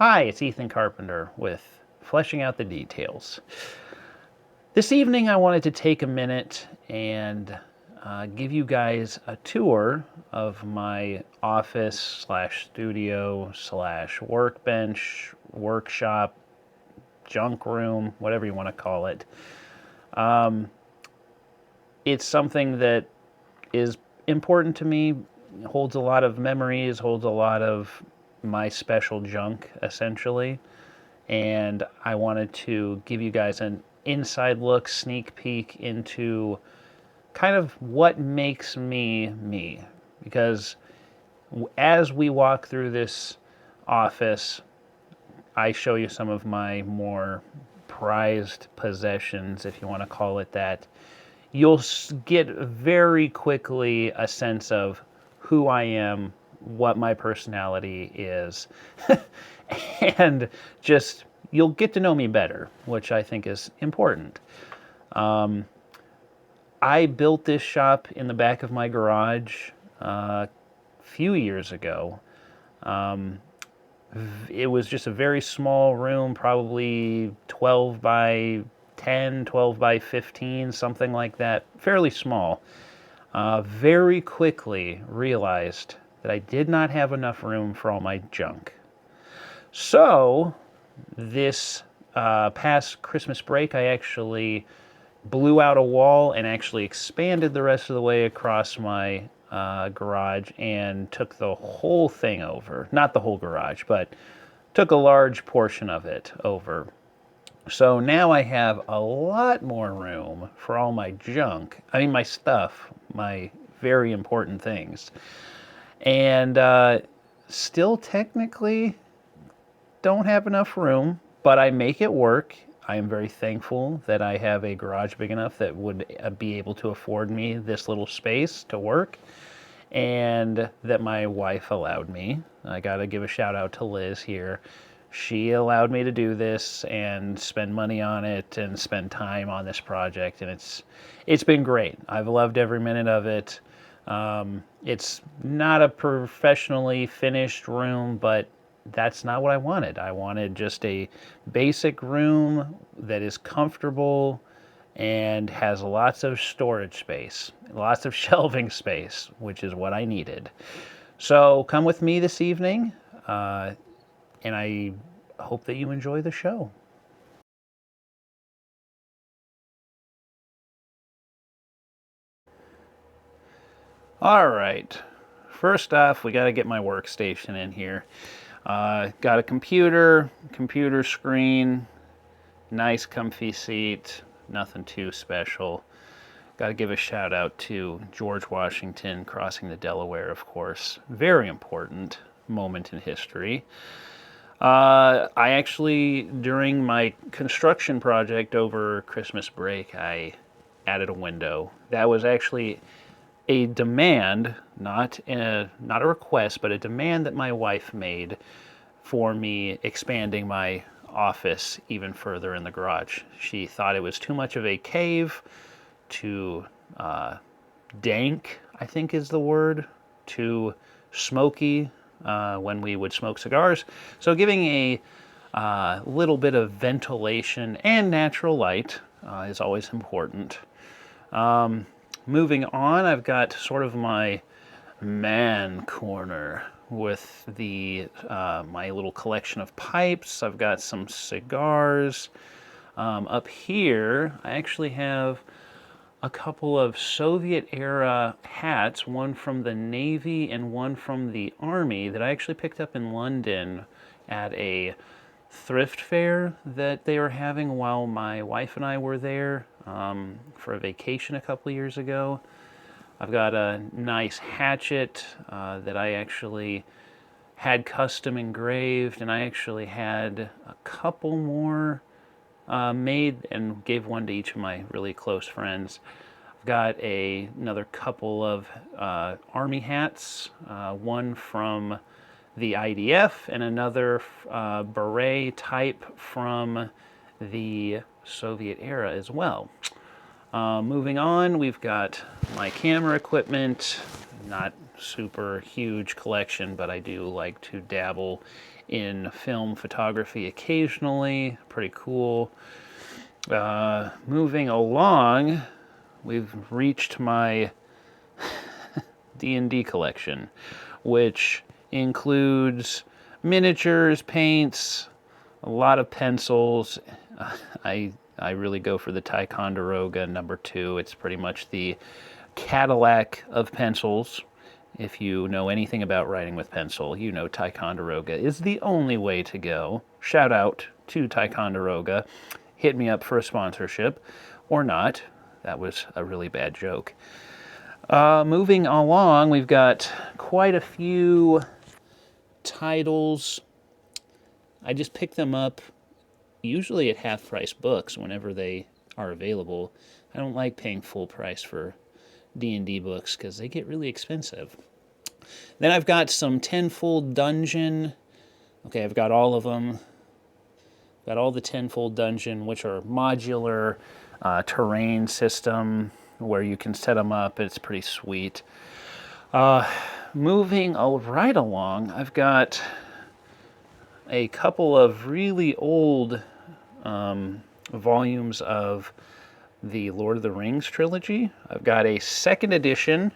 Hi, it's Ethan Carpenter with Fleshing Out the Details. This evening I wanted to take a minute and give you guys a tour of my office slash studio slash workbench, workshop, junk room, whatever you want to call it. It's something that is important to me, holds a lot of memories, holds a lot of my special junk, essentially. And I wanted to give you guys an inside look, sneak peek into kind of what makes me me. Because as we walk through this office, I show you some of my more prized possessions, if you want to call it that. You'll get very quickly a sense of who I am, what my personality is, and just you'll get to know me better, which I think is important. I built this shop in the back of my garage a few years ago. It was just a very small room, probably 12 by 10, 12 by 15, something like that, fairly small. Very quickly realized that I did not have enough room for all my junk. So, this past Christmas break, I actually blew out a wall and actually expanded the rest of the way across my garage and took the whole thing over. Not the whole garage, but took a large portion of it over. So now I have a lot more room for all my junk. I mean, my stuff, my very important things. And still technically don't have enough room, but I make it work. I am very thankful that I have a garage big enough that would be able to afford me this little space to work, and that my wife allowed me. I got to give a shout out to Liz here. She allowed me to do this and spend money on it and spend time on this project, and it's been great. I've loved every minute of it. It's not a professionally finished room, but that's not what I wanted. I wanted just a basic room that is comfortable and has lots of storage space, lots of shelving space, which is what I needed. So come with me this evening, and I hope that you enjoy the show. All right. First off, we got to get my workstation in here. Got a computer screen, nice comfy seat, nothing too special. Got to give a shout out to George Washington crossing the Delaware, of course. Very important moment in history. I actually, during my construction project over Christmas break, I added a window. That was actually a demand, not a request, but a demand that my wife made for me expanding my office even further in the garage. She thought it was too much of a cave, too dank, I think is the word, too smoky when we would smoke cigars. So giving a little bit of ventilation and natural light is always important. Moving on, I've got sort of my man corner with the my little collection of pipes. I've got some cigars. Up here, I actually have a couple of Soviet-era hats, one from the Navy and one from the Army, that I actually picked up in London at a thrift fair that they were having while my wife and I were there for a vacation a couple years ago. I've got a nice hatchet that I actually had custom engraved, and I actually had a couple more made and gave one to each of my really close friends. I've got another couple of Army hats, one from the IDF and another beret type from the Soviet era as well. Moving on, we've got my camera equipment, not super huge collection, but I do like to dabble in film photography occasionally. Pretty cool. Moving along, we've reached my D&D collection, which includes miniatures, paints, a lot of pencils. I really go for the Ticonderoga #2. It's pretty much the Cadillac of pencils. If you know anything about writing with pencil, you know Ticonderoga is the only way to go. Shout out to Ticonderoga. Hit me up for a sponsorship, or not. That was a really bad joke. Moving along, we've got quite a few titles. I just pick them up usually at half-price books whenever they are available. I don't like paying full price for D&D books because they get really expensive. Then I've got some Tenfold Dungeon. Okay, I've got all of them. Got all the Tenfold Dungeon, which are modular terrain system where you can set them up. It's pretty sweet. Moving right along, I've got a couple of really old volumes of the Lord of the Rings trilogy. I've got a second edition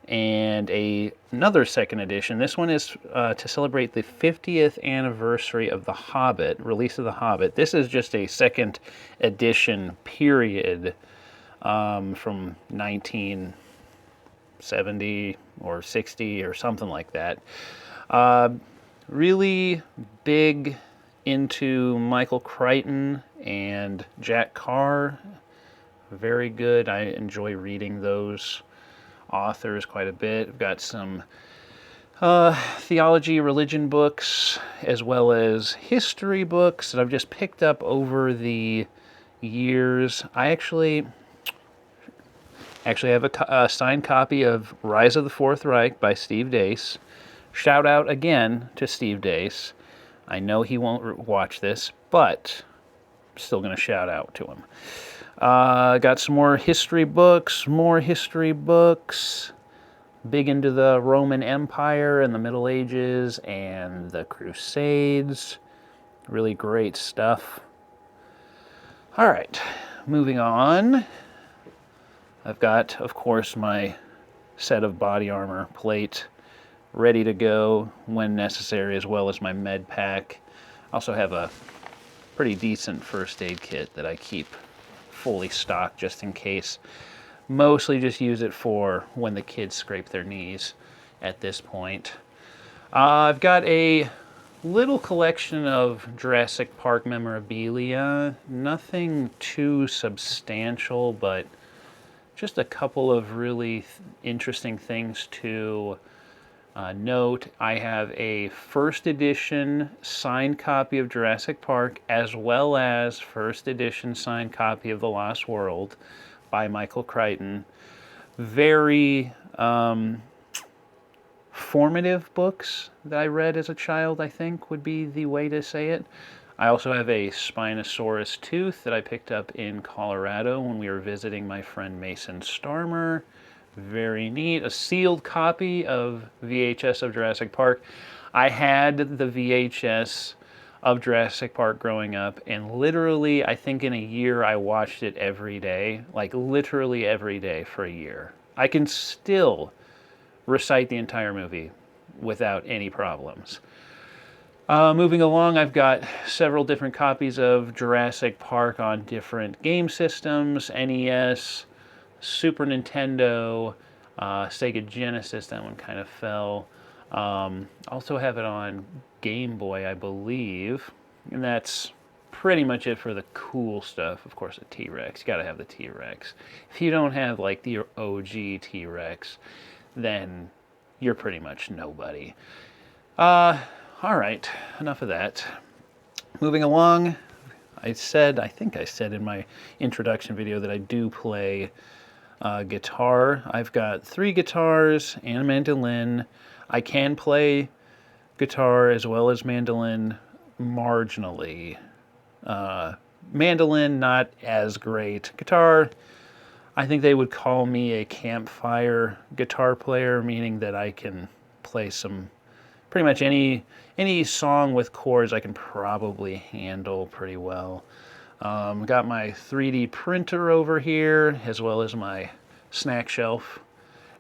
and another second edition. This one is to celebrate the 50th anniversary of The Hobbit, release of The Hobbit. This is just a second edition period from 1970 or 60 or something like that. Really big into Michael Crichton and Jack Carr. Very good. I enjoy reading those authors quite a bit. I've got some theology, religion books, as well as history books that I've just picked up over the years. I actually have a signed copy of Rise of the Fourth Reich by Steve Dace. Shout out again to Steve Dace. I know he won't watch this, but I'm still going to shout out to him. Got some more history books, Big into the Roman Empire and the Middle Ages and the Crusades. Really great stuff. All right, moving on. I've got, of course, my set of body armor plate ready to go when necessary, as well as my med pack. I also have a pretty decent first aid kit that I keep fully stocked just in case. Mostly just use it for when the kids scrape their knees at this point. I've got a little collection of Jurassic Park memorabilia. Nothing too substantial, but just a couple of really interesting things to note. I have a first edition signed copy of Jurassic Park, as well as first edition signed copy of The Lost World by Michael Crichton. Very formative books that I read as a child, I think would be the way to say it. I also have a Spinosaurus tooth that I picked up in Colorado when we were visiting my friend Mason Starmer. Very neat. A sealed copy of VHS of Jurassic Park. I had the VHS of Jurassic Park growing up, and literally, I think in a year, I watched it every day. Like, literally every day for a year. I can still recite the entire movie without any problems. Moving along, I've got several different copies of Jurassic Park on different game systems, NES, Super Nintendo, Sega Genesis. That one kind of fell. Also have it on Game Boy, I believe. And that's pretty much it for the cool stuff. Of course, the T-Rex. You gotta have the T-Rex. If you don't have, like, the OG T-Rex, then you're pretty much nobody. Alright, enough of that. Moving along, I think I said in my introduction video that I do play guitar. I've got 3 guitars and a mandolin. I can play guitar as well as mandolin marginally. Mandolin, not as great. Guitar, I think they would call me a campfire guitar player, meaning that I can play some pretty much any song with chords I can probably handle pretty well. Got my 3D printer over here, as well as my snack shelf.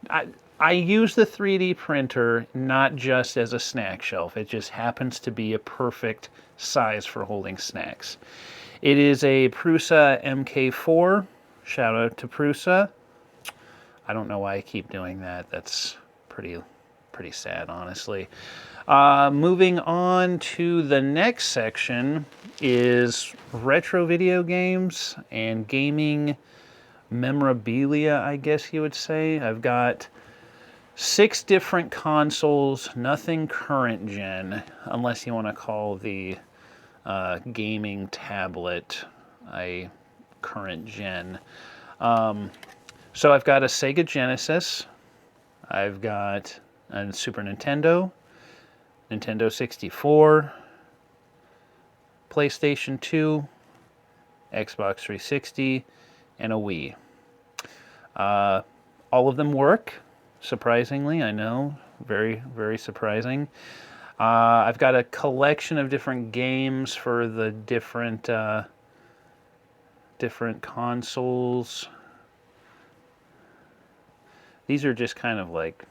I use the 3D printer not just as a snack shelf. It just happens to be a perfect size for holding snacks. It is a Prusa MK4. Shout out to Prusa. I don't know why I keep doing that. That's pretty sad, honestly. Moving on to the next section is retro video games and gaming memorabilia, I guess you would say. I've got 6 different consoles, nothing current gen, unless you want to call the gaming tablet a current gen. So I've got a Sega Genesis, I've got a Super Nintendo, Nintendo 64, PlayStation 2, Xbox 360, and a Wii. All of them work, surprisingly, I know, very, very surprising. I've got a collection of different games for the different consoles. These are just kind of like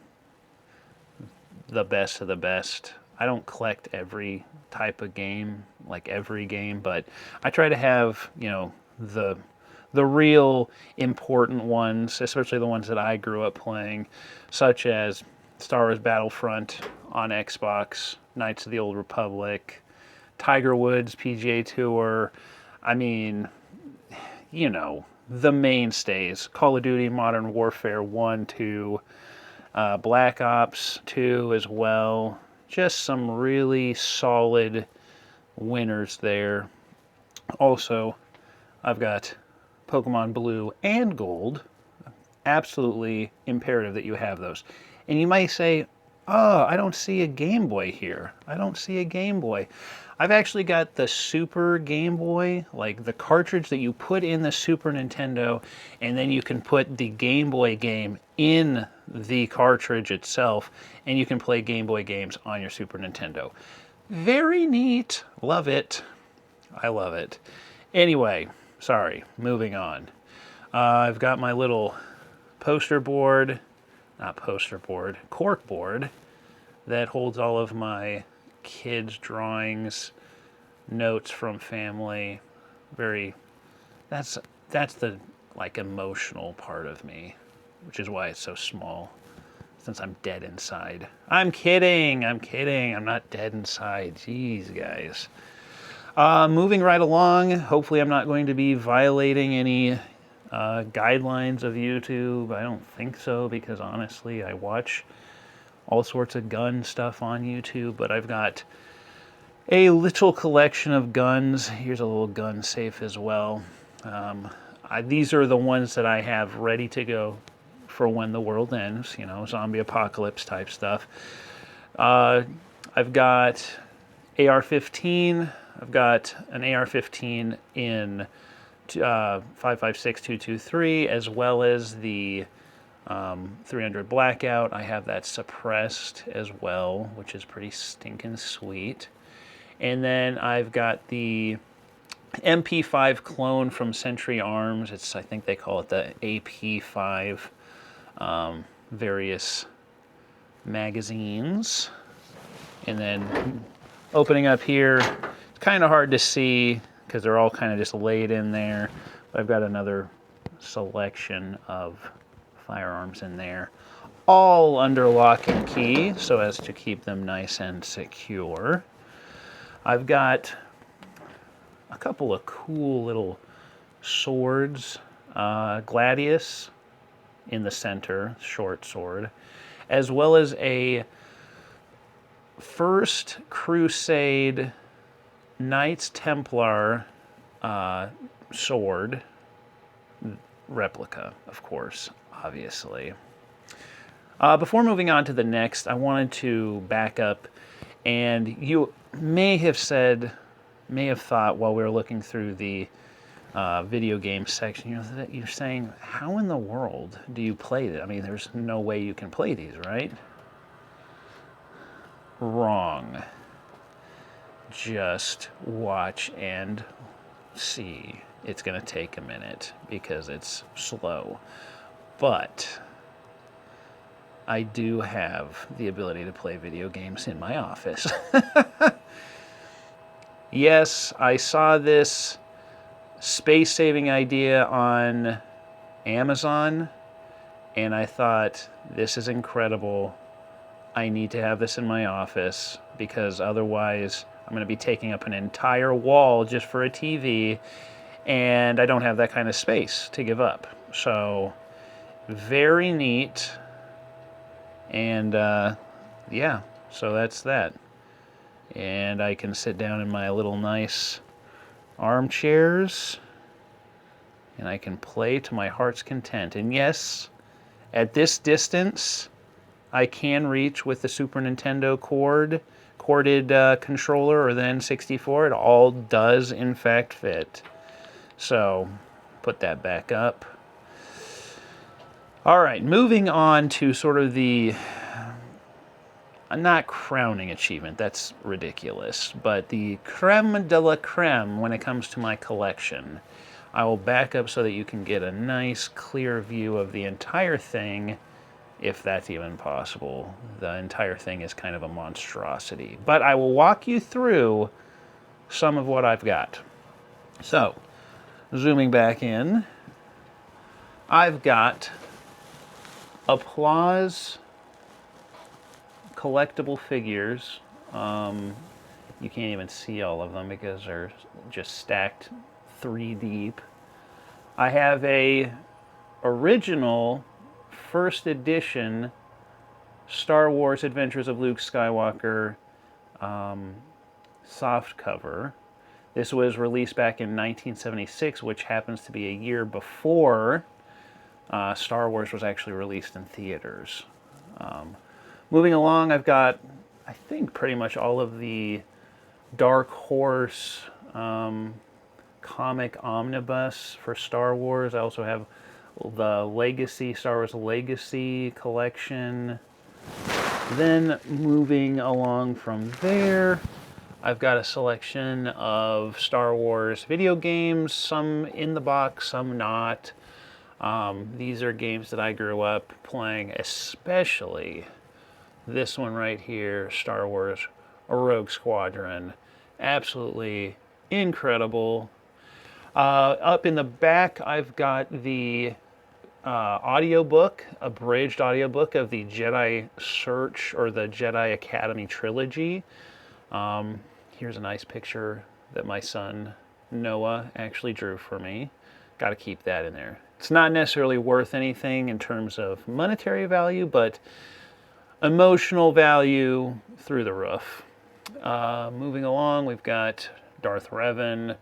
the best of the best. I don't collect every type of game, like every game, but I try to have, you know, the real important ones, especially the ones that I grew up playing, such as Star Wars Battlefront on Xbox, Knights of the Old Republic, Tiger Woods PGA Tour. I mean, you know, the mainstays. Call of Duty Modern Warfare 1, 2, Black Ops 2 as well. Just some really solid winners there. Also, I've got Pokemon Blue and Gold. Absolutely imperative that you have those. And you might say, oh, I don't see a Game Boy here. I don't see a Game Boy. I've actually got the Super Game Boy, like the cartridge that you put in the Super Nintendo, and then you can put the Game Boy game in the cartridge itself, and you can play Game Boy games on your Super Nintendo. Very neat. Love it. I love it. Anyway, sorry, moving on. I've got my little cork board that holds all of my kids' drawings, notes from family. That's the like emotional part of me, which is why it's so small, since I'm dead inside. I'm kidding. I'm not dead inside. Jeez, guys. Moving right along, hopefully I'm not going to be violating any guidelines of YouTube. I don't think so, because honestly, I watch all sorts of gun stuff on YouTube, but I've got a little collection of guns. Here's a little gun safe as well. These are the ones that I have ready to go for when the world ends, you know, zombie apocalypse type stuff. I've got AR-15. I've got an AR-15 in 5.56 as well as the 300 Blackout. I have that suppressed as well, which is pretty stinking sweet. And then I've got the MP5 clone from Century Arms. I think they call it the AP5. Various magazines. And then opening up here, it's kind of hard to see because they're all kind of just laid in there. But I've got another selection of firearms in there, all under lock and key so as to keep them nice and secure. I've got a couple of cool little swords, Gladius in the center, short sword, as well as a First Crusade Knights Templar sword replica, of course, obviously. Before moving on to the next, I wanted to back up, and you may have thought while we were looking through the video game section. You're saying, how in the world do you play that? I mean, there's no way you can play these, right? Wrong. Just watch and see. It's going to take a minute because it's slow. But I do have the ability to play video games in my office. Yes, I saw this space-saving idea on Amazon, and I thought, this is incredible. I need to have this in my office because otherwise I'm going to be taking up an entire wall just for a TV, and I don't have that kind of space to give up. So, very neat. And yeah, so that's that. And I can sit down in my little nice armchairs, and I can play to my heart's content. And yes, at this distance, I can reach with the Super Nintendo corded controller or the N64. It all does, in fact, fit. So, put that back up. All right, moving on to sort of the, not crowning achievement, that's ridiculous, but the creme de la creme when it comes to my collection. I will back up so that you can get a nice, clear view of the entire thing, if that's even possible. The entire thing is kind of a monstrosity. But I will walk you through some of what I've got. So, zooming back in, I've got Applause collectible figures. You can't even see all of them because they're just stacked 3 deep. I have a original first edition Star Wars Adventures of Luke Skywalker soft cover. This was released back in 1976, which happens to be a year before Star Wars was actually released in theaters. Moving along, I've got, I think, pretty much all of the Dark Horse comic omnibus for Star Wars. I also have the Legacy, Star Wars Legacy collection. Then moving along from there, I've got a selection of Star Wars video games, some in the box, some not. These are games that I grew up playing, especially this one right here, Star Wars Rogue Squadron. Absolutely incredible. Up in the back, I've got the audiobook, abridged audiobook of the Jedi Search or the Jedi Academy trilogy. Here's a nice picture that my son Noah actually drew for me. Got to keep that in there. It's not necessarily worth anything in terms of monetary value, but emotional value through the roof. Moving along, we've got Darth Revan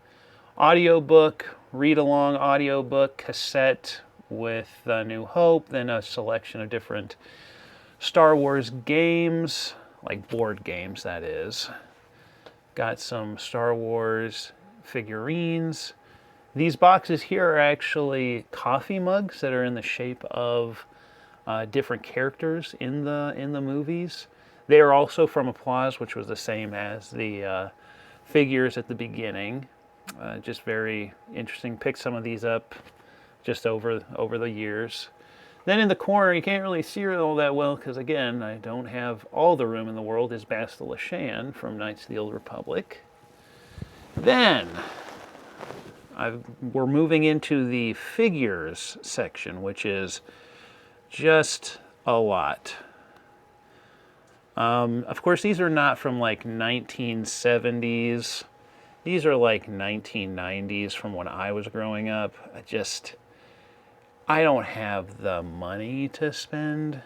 audiobook, read-along audiobook, cassette with New Hope, then a selection of different Star Wars games, like board games, that is. Got some Star Wars figurines. These boxes here are actually coffee mugs that are in the shape of different characters in the movies. They are also from Applause, which was the same as the figures at the beginning. Just very interesting. Picked some of these up just over the years. Then in the corner, you can't really see it all that well because, again, I don't have all the room in the world, is Bastila Shan from Knights of the Old Republic. Then we're moving into the figures section, which is just a lot. Of course, these are not from like 1970s. These are like 1990s from when I was growing up. I don't have the money to spend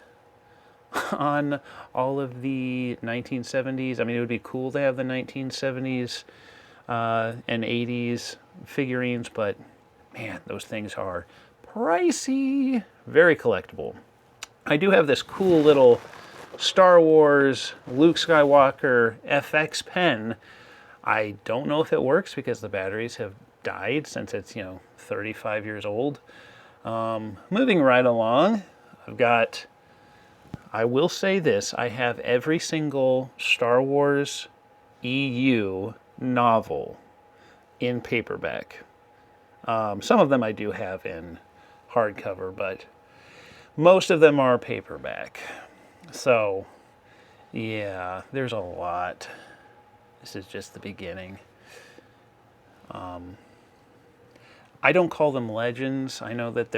on all of the 1970s. I mean, it would be cool to have the 1970s and 80s figurines, but man, those things are pricey. Very collectible. I do have this cool little Star Wars Luke Skywalker FX pen. I don't know if it works because the batteries have died since it's, 35 years old. Moving right along, I will say this, I have every single Star Wars EU novel in paperback. Some of them I do have in hardcover, but most of them are paperback. So, yeah, there's a lot. This is just the beginning. I don't call them legends. I know that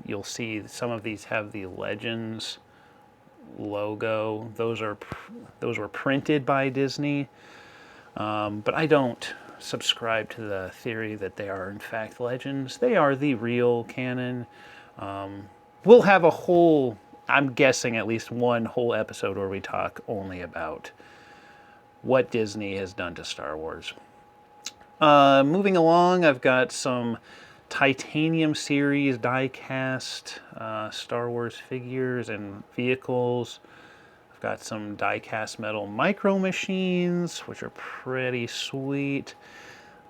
you'll see some of these have the Legends logo. Those were printed by Disney. But I don't subscribe to the theory that they are in fact legends. They are the real canon. We'll have I'm guessing at least one whole episode where we talk only about what Disney has done to Star Wars. Moving along, I've got some Titanium series die-cast Star Wars figures and vehicles. I've got some die-cast metal micro machines, which are pretty sweet.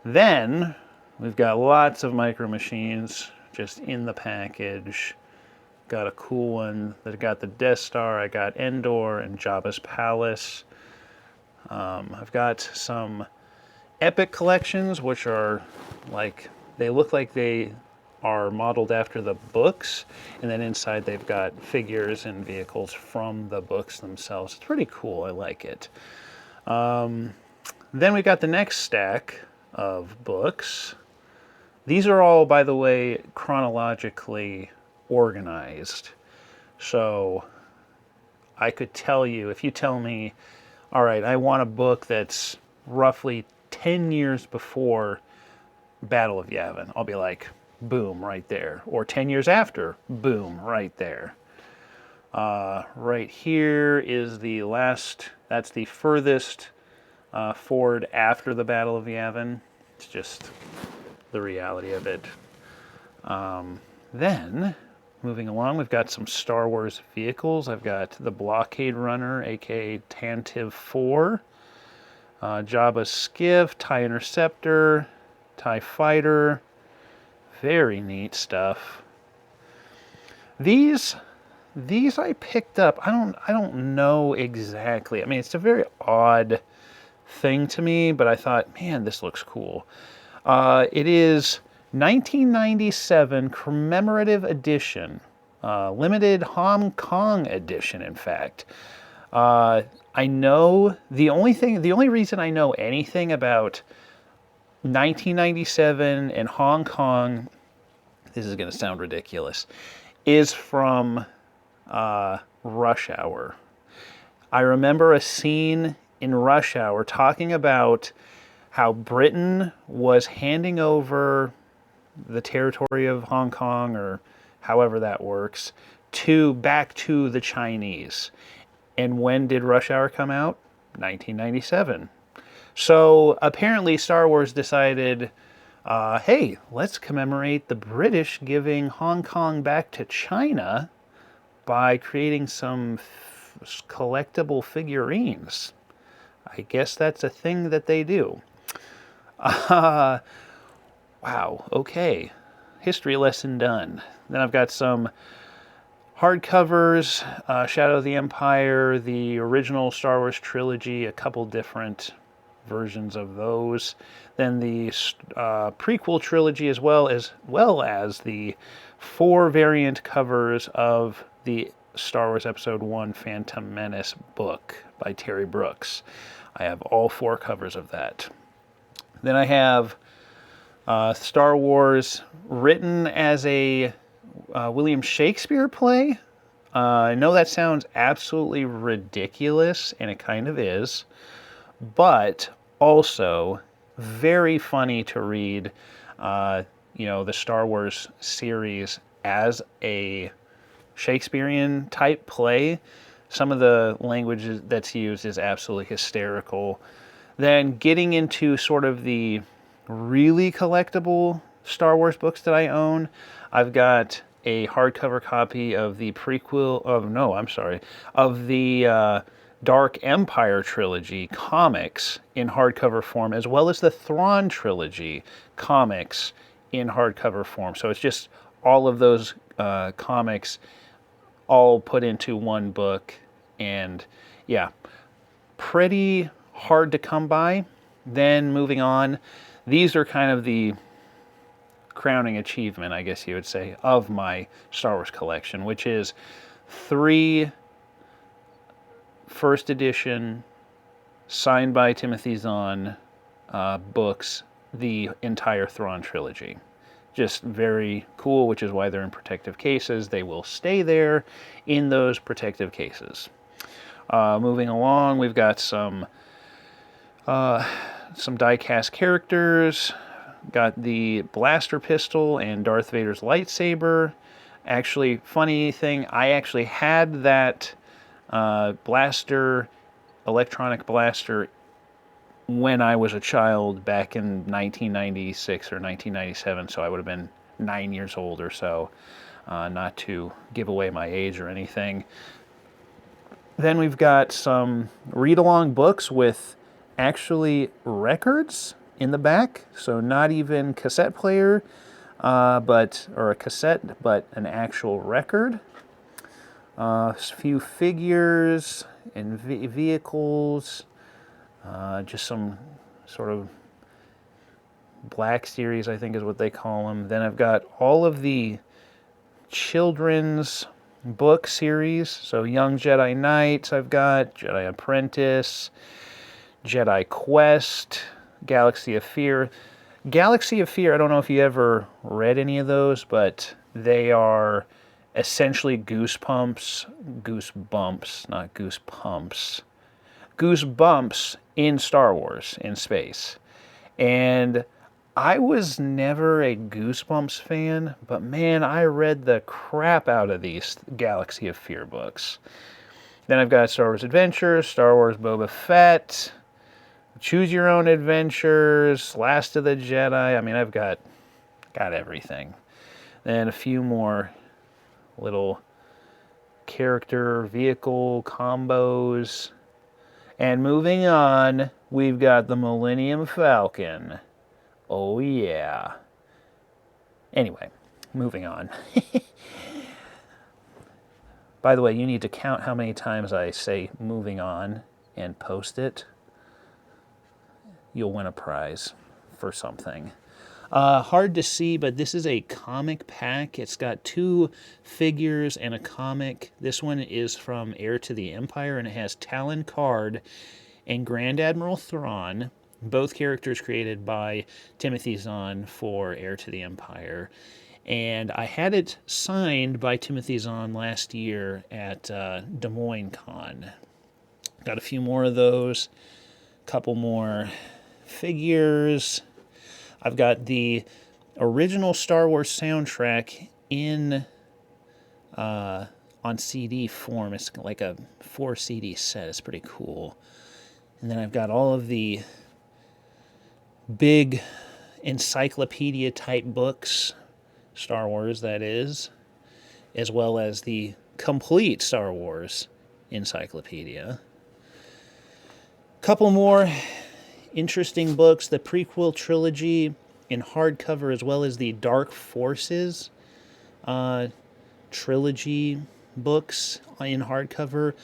Then we've got lots of micro machines just in the package. Got a cool one that got the Death Star. I got Endor and Jabba's Palace. I've got some Epic collections, which are they look like they are modeled after the books, and then inside they've got figures and vehicles from the books themselves. It's pretty cool. I like it. Then we got the next stack of books. These are all, by the way, chronologically organized. So I could tell you, if you tell me, all right, I want a book that's roughly 10 years before Battle of Yavin, I'll be like, boom, right there. Or 10 years after, boom, right there. Right here is that's the furthest forward after the Battle of Yavin. It's just the reality of it. Then, moving along, we've got some Star Wars vehicles. I've got the Blockade Runner, aka Tantive 4, Jabba's Skiff, TIE Interceptor, TIE Fighter. Very neat stuff. These I picked up. I don't know exactly. I mean, it's a very odd thing to me, but I thought, man, this looks cool. It is 1997 commemorative edition, limited Hong Kong edition, in fact. I know the only reason I know anything about 1997 and Hong Kong, this is going to sound ridiculous, is from Rush Hour. I remember a scene in Rush Hour talking about how Britain was handing over the territory of Hong Kong, or however that works, back to the Chinese. And when did Rush Hour come out? 1997. So apparently Star Wars decided, hey, let's commemorate the British giving Hong Kong back to China by creating some collectible figurines. I guess that's a thing that they do. Wow, okay. History lesson done. Then I've got some hardcovers, Shadow of the Empire, the original Star Wars trilogy, a couple different versions of those. Then the prequel trilogy, as well as the 4 variant covers of the Star Wars Episode 1 Phantom Menace book by Terry Brooks. I have all 4 covers of that. Then I have Star Wars written as a William Shakespeare play. I know that sounds absolutely ridiculous, and it kind of is, but also very funny to read, the Star Wars series as a Shakespearean type play. Some of the language that's used is absolutely hysterical. Then getting into sort of the really collectible Star Wars books that I own, I've got a hardcover copy of the Dark Empire trilogy comics in hardcover form, as well as the Thrawn trilogy comics in hardcover form. So it's just all of those comics all put into one book. And yeah, pretty hard to come by. Then moving on, these are kind of the crowning achievement, I guess you would say, of my Star Wars collection, which is 3 first edition, signed by Timothy Zahn books, the entire Thrawn trilogy. Just very cool, which is why they're in protective cases. They will stay there in those protective cases. Moving along, we've got some die-cast characters. Got the blaster pistol and Darth Vader's lightsaber. Actually, funny thing, I actually had that electronic blaster, when I was a child back in 1996 or 1997, so I would have been 9 years old or so, not to give away my age or anything. Then we've got some read-along books with actually records in the back, so not even cassette player, or a cassette, but an actual record. A few figures and vehicles, just some sort of Black Series, I think is what they call them. Then I've got all of the children's book series, so Young Jedi Knights, I've got Jedi Apprentice, Jedi Quest, Galaxy of Fear. Galaxy of Fear, I don't know if you ever read any of those, but they are essentially Goosebumps, not Goosebumps, Goosebumps in Star Wars, in space. And I was never a Goosebumps fan, but man, I read the crap out of these Galaxy of Fear books. Then I've got Star Wars Adventures, Star Wars Boba Fett, Choose Your Own Adventures, Last of the Jedi. I mean, I've got everything. Then a few more little character vehicle combos. And moving on, we've got the Millennium Falcon. Oh yeah. Anyway, moving on. By the way, you need to count how many times I say moving on and post it. You'll win a prize for something. Hard to see, but this is a comic pack. It's got 2 figures and a comic. This one is from Heir to the Empire, and it has Talon Karrde and Grand Admiral Thrawn, both characters created by Timothy Zahn for Heir to the Empire. And I had it signed by Timothy Zahn last year at Des Moines Con. Got a few more of those, a couple more figures. I've got the original Star Wars soundtrack on CD form. It's like a 4 CD set. It's pretty cool. And then I've got all of the big encyclopedia type books, Star Wars that is, as well as the complete Star Wars encyclopedia. Couple more interesting books, the prequel trilogy in hardcover, as well as the Dark Forces trilogy books in hardcover.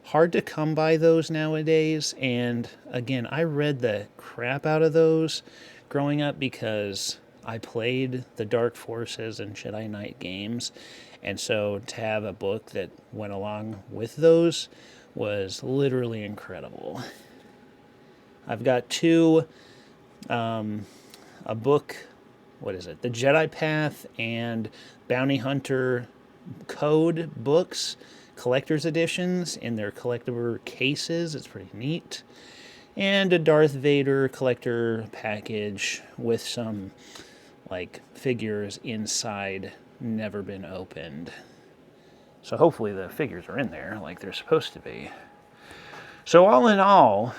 Hard to come by those nowadays, and again, I read the crap out of those growing up because I played the Dark Forces and Jedi Knight games, and so to have a book that went along with those was literally incredible. I've got 2, a book, what is it? The Jedi Path and Bounty Hunter Code books, collector's editions in their collectible cases. It's pretty neat. And a Darth Vader collector package with some, like, figures inside, never been opened. So hopefully the figures are in there like they're supposed to be. So all in all,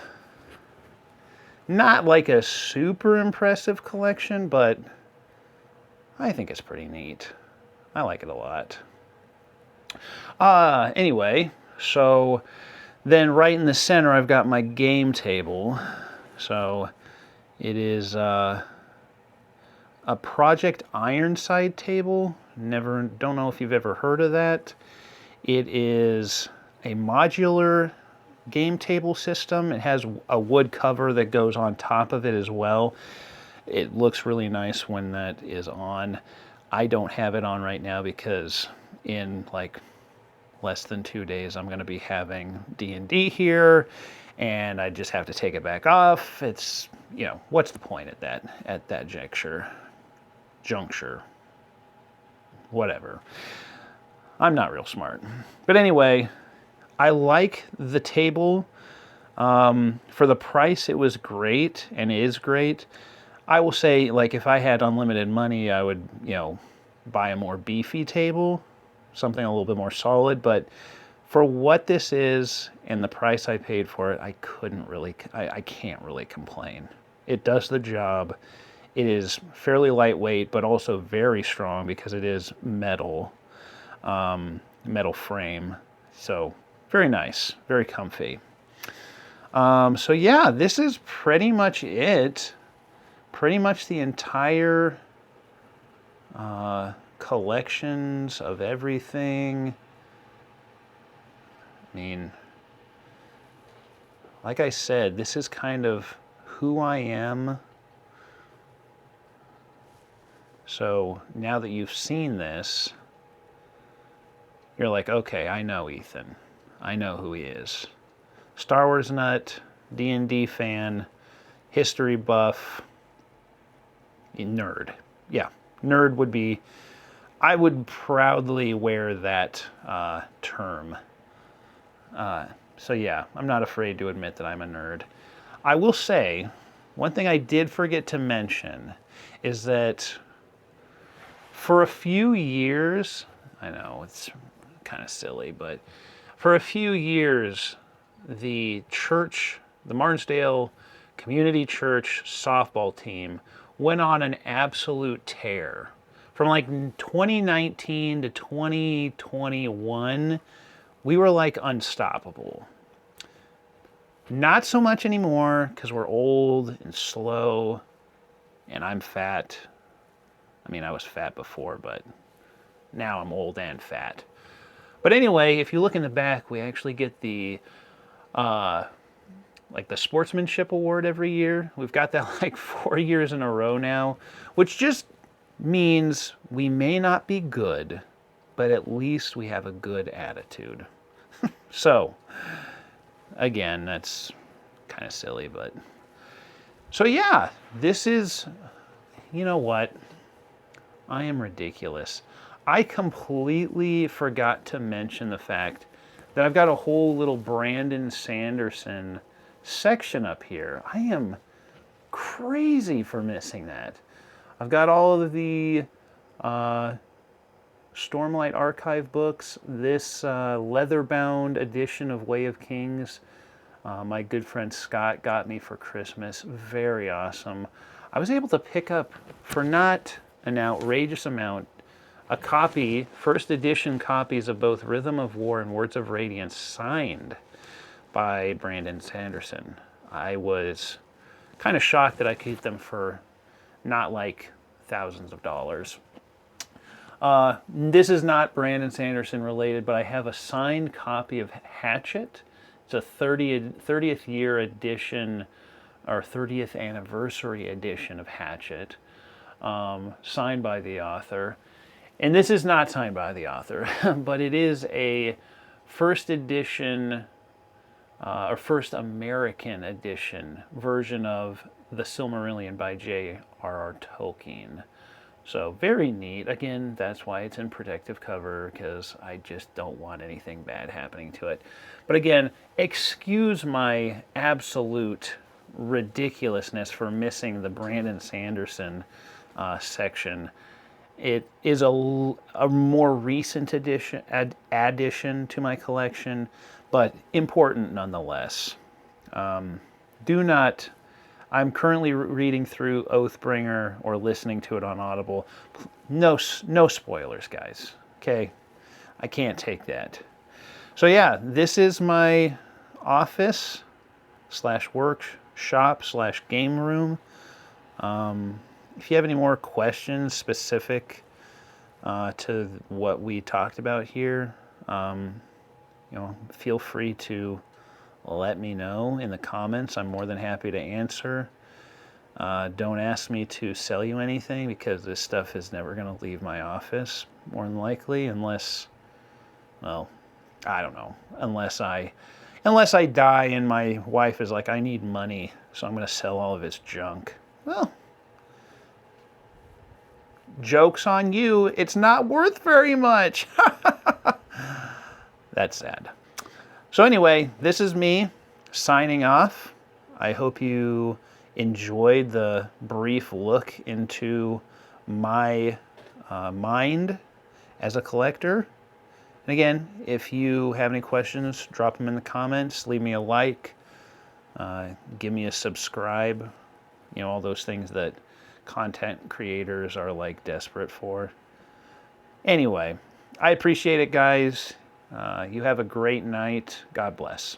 not like a super impressive collection, but I think it's pretty neat. I like it a lot. Anyway, so Then right in the center, I've got my game table. So it is a Project Ironside table. Don't know if you've ever heard of that. It is a modular game table system. It has a wood cover that goes on top of it as well. It looks really nice when that is on. I don't have it on right now because in like less than 2 days I'm going to be having D&D here, and I just have to take it back off. It's, you know, what's the point at that juncture, whatever. I'm not real smart. But anyway, I like the table. For the price, it was great and is great. I will say, like, if I had unlimited money, I would, you know, buy a more beefy table, something a little bit more solid. But for what this is and the price I paid for it, I can't really complain. It does the job. It is fairly lightweight, but also very strong because it is metal, metal frame. So very nice, very comfy. So yeah, this is pretty much it. Pretty much the entire collections of everything. I mean, like I said, this is kind of who I am. So now that you've seen this, you're like, okay, I know Ethan. I know who he is. Star Wars nut, D&D fan, history buff, nerd. Yeah, nerd would be, I would proudly wear that term. So yeah, I'm not afraid to admit that I'm a nerd. I will say, one thing I did forget to mention is that for a few years, I know it's kind of silly, but for a few years, the Martinsdale Community Church softball team went on an absolute tear. From like 2019 to 2021, we were like unstoppable. Not so much anymore because we're old and slow and I'm fat. I mean, I was fat before, but now I'm old and fat. But anyway, if you look in the back, we actually get the like the sportsmanship award every year. We've got that like 4 years in a row now, which just means we may not be good, but at least we have a good attitude. So, again, that's kind of silly, but so yeah, this is, you know what? I am ridiculous. I completely forgot to mention the fact that I've got a whole little Brandon Sanderson section up here. I am crazy for missing that. I've got all of the Stormlight Archive books, this leather-bound edition of Way of Kings. My good friend Scott got me for Christmas. Very awesome. I was able to pick up, for not an outrageous amount, a copy, first edition copies of both Rhythm of War and Words of Radiance signed by Brandon Sanderson. I was kind of shocked that I could get them for not like thousands of dollars. This is not Brandon Sanderson related, but I have a signed copy of Hatchet. It's a 30th year edition, or 30th anniversary edition of Hatchet, signed by the author. And this is not signed by the author, but it is a first edition, or first American edition version of The Silmarillion by J.R.R. Tolkien. So very neat. Again, that's why it's in protective cover, because I just don't want anything bad happening to it. But again, excuse my absolute ridiculousness for missing the Brandon Sanderson section. It is a more recent addition to my collection, but important nonetheless. I'm currently reading through Oathbringer or listening to it on Audible. No spoilers, guys. Okay? I can't take that. So yeah, this is my office / workshop / game room. If you have any more questions specific to what we talked about here, feel free to let me know in the comments. I'm more than happy to answer. Don't ask me to sell you anything, because this stuff is never going to leave my office, more than likely, unless, well, I don't know, unless I die and my wife is like, I need money, so I'm going to sell all of his junk. Well, joke's on you. It's not worth very much. That's sad. So anyway, this is me signing off. I hope you enjoyed the brief look into my mind as a collector. And again, if you have any questions, drop them in the comments, leave me a like, give me a subscribe, all those things that content creators are like desperate for. Anyway, I appreciate it, guys. You have a great night. God bless.